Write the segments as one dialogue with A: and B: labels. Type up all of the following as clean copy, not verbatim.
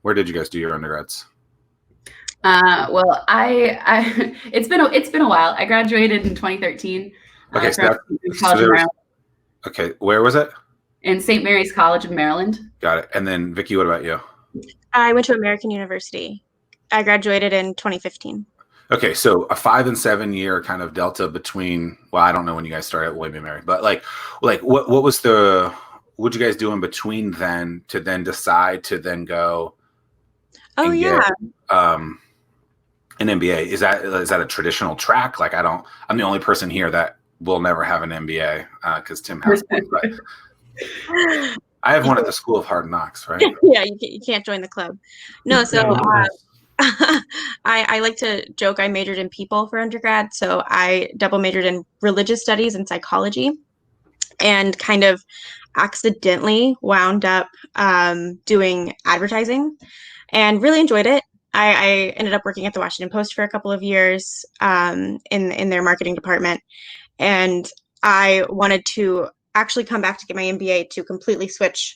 A: Where did you guys do your undergrads?
B: Well, I it's been a while. I graduated in 2013
A: Okay,
B: from College of Maryland.
A: Okay, where was it?
B: In St. Mary's College of Maryland.
A: Got it. And then Vicki, what about you?
C: I went to American University. I graduated in 2015.
A: Okay, so a 5 and 7 year kind of delta between. Well, I don't know when you guys started at W&M MBA, but like what was what you guys do in between then to then decide to then go?
C: Oh yeah.
A: An MBA, is that a traditional track? Like I'm the only person here that will never have an MBA because Tim has one, but I have one at the School of Hard Knocks, right?
C: Yeah, you can't join the club. No, so I like to joke I majored in people for undergrad, so I double majored in religious studies and psychology, and kind of accidentally wound up doing advertising and really enjoyed it. I ended up working at the Washington Post for a couple of years in their marketing department, and I wanted to actually come back to get my MBA to completely switch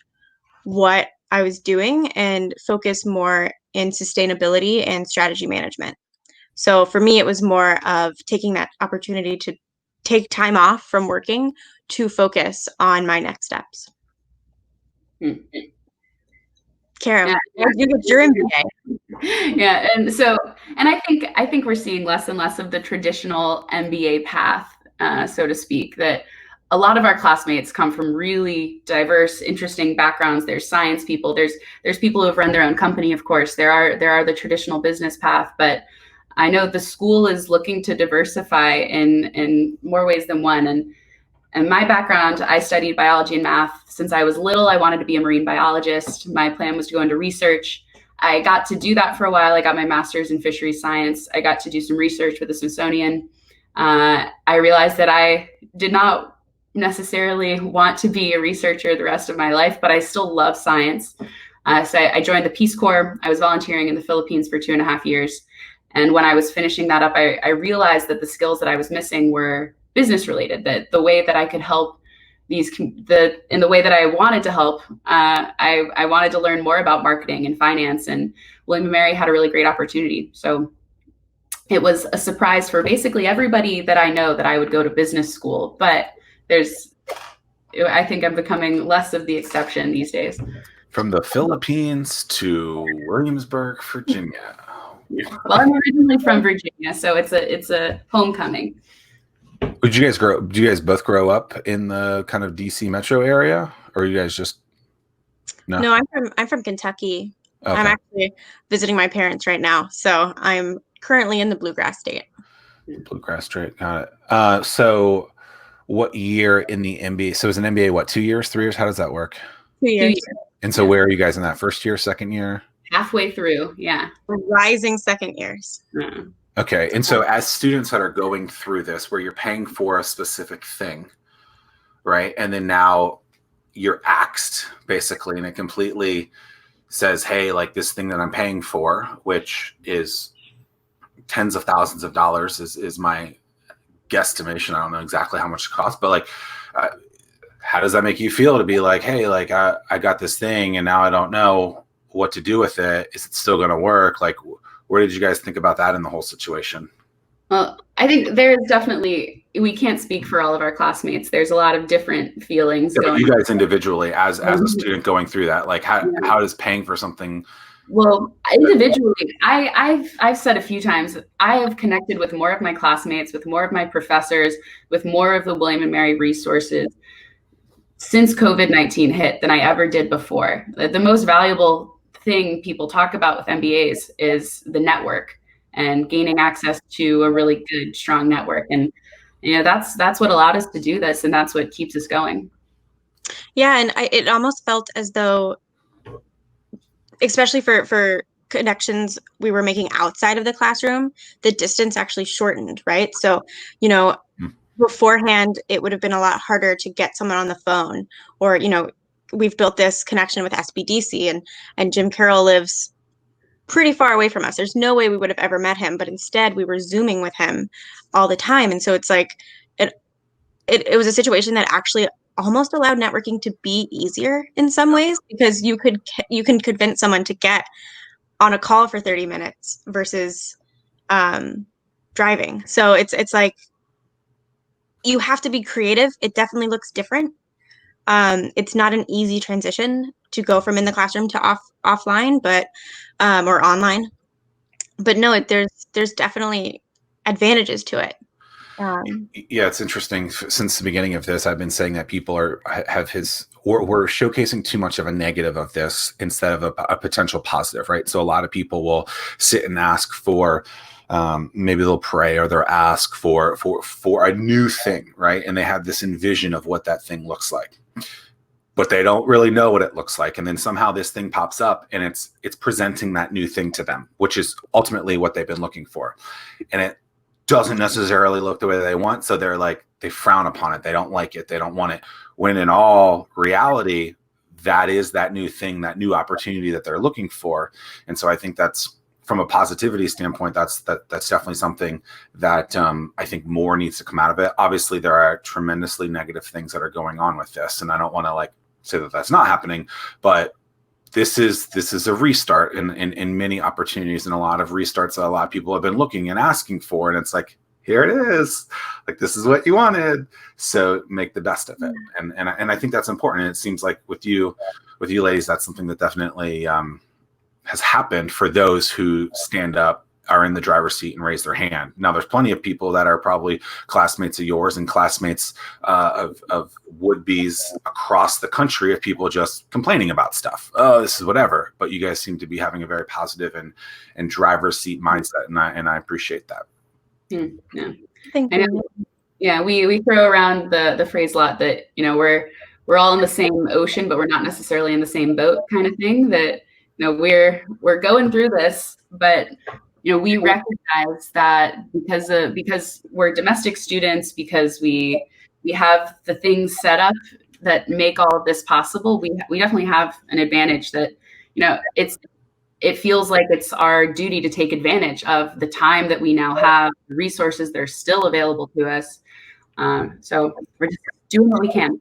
C: what I was doing and focus more in sustainability and strategy management. So for me, it was more of taking that opportunity to take time off from working to focus on my next steps. Cara, you get your MBA.
B: Yeah, and I think we're seeing less and less of the traditional MBA path, so to speak. That a lot of our classmates come from really diverse, interesting backgrounds. There's science people. There's people who have run their own company. Of course, there are the traditional business path, but I know the school is looking to diversify in more ways than one. And my background, I studied biology and math since I was little. I wanted to be a marine biologist. My plan was to go into research. I got to do that for a while. I got my master's in fisheries science. I got to do some research with the Smithsonian. I realized that I did not necessarily want to be a researcher the rest of my life, but I still love science. So I joined the Peace Corps. I was volunteering in the Philippines for 2.5 years. And when I was finishing that up, I realized that the skills that I was missing were business related, that the way that I could help in the way that I wanted to help, I wanted to learn more about marketing and finance, and W&M MBA had a really great opportunity. So it was a surprise for basically everybody that I know that I would go to business school, but I think I'm becoming less of the exception these days.
A: From the Philippines to Williamsburg, Virginia.
B: Well, I'm originally from Virginia, so it's a homecoming.
A: Do you guys both grow up in the kind of DC metro area, or you guys just
C: No, I'm from Kentucky.
A: Okay.
C: I'm actually visiting my parents right now, so I'm currently in the Bluegrass State.
A: Bluegrass State, got it. So what year in the MBA? So is an MBA what, 2 years, 3 years? How does that work?
C: 2 years.
A: And so where are you guys in that first year, second year?
B: Halfway through, yeah.
C: Rising second years.
B: Yeah.
A: Okay, and so as students that are going through this, where you're paying for a specific thing, right? And then now you're axed, basically, and it completely says, hey, like this thing that I'm paying for, which is tens of thousands of dollars is my guesstimation. I don't know exactly how much it costs, but like, how does that make you feel to be like, hey, like I got this thing and now I don't know what to do with it. Is it still going to work? Like, where did you guys think about that in the whole situation?
B: Well, I think there's definitely, we can't speak for all of our classmates. There's a lot of different feelings.
A: Yeah, but you guys individually, as a student going through that, like how does paying for something?
B: Well, individually, I've said a few times, I have connected with more of my classmates, with more of my professors, with more of the W&M MBA resources since COVID-19 hit than I ever did before. The most valuable thing people talk about with MBAs is the network and gaining access to a really good, strong network. And that's what allowed us to do this, and that's what keeps us going.
C: Yeah, and it almost felt as though, especially for connections we were making outside of the classroom, the distance actually shortened, right? So, beforehand, it would have been a lot harder to get someone on the phone, or, we've built this connection with SBDC, and Jim Carroll lives pretty far away from us. There's no way we would have ever met him, but instead we were Zooming with him all the time. And so it's like, it was a situation that actually almost allowed networking to be easier in some ways, because you can convince someone to get on a call for 30 minutes versus driving. So it's like you have to be creative. It definitely looks different. It's not an easy transition to go from in the classroom to offline, but or online. But no, there's definitely advantages to it.
A: Yeah, it's interesting. Since the beginning of this, I've been saying that people we're showcasing too much of a negative of this instead of a potential positive, right? So a lot of people will sit and ask for, maybe they'll pray or they'll ask for a new thing, right? And they have this envision of what that thing looks like, but they don't really know what it looks like. And then somehow this thing pops up and it's presenting that new thing to them, which is ultimately what they've been looking for. And it doesn't necessarily look the way they want. So they're like, they frown upon it. They don't like it. They don't want it. When in all reality, that is that new thing, that new opportunity that they're looking for. And so I think that's, from a positivity standpoint, that's definitely something that I think more needs to come out of it. Obviously, there are tremendously negative things that are going on with this. And I don't want to like say that that's not happening, but this is a restart in many opportunities, and a lot of restarts that a lot of people have been looking and asking for. And it's like, here it is, like, this is what you wanted. So make the best of it. And I think that's important. And it seems like with you ladies, that's something that definitely has happened for those who stand up, are in the driver's seat and raise their hand. Now, there's plenty of people that are probably classmates of yours and classmates of would-be's across the country, of people just complaining about stuff. Oh, this is whatever. But you guys seem to be having a very positive and driver's seat mindset, and I appreciate that.
B: Yeah.
C: Thank you.
B: Yeah, we throw around the phrase a lot that, you know, we're all in the same ocean, but we're not necessarily in the same boat, kind of thing. That, you know, we're going through this, but you know, we recognize that because we're domestic students, because we have the things set up that make all of this possible, we definitely have an advantage that, you know, it feels like it's our duty to take advantage of the time that we now have, the resources that are still available to us. So we're just doing what we can.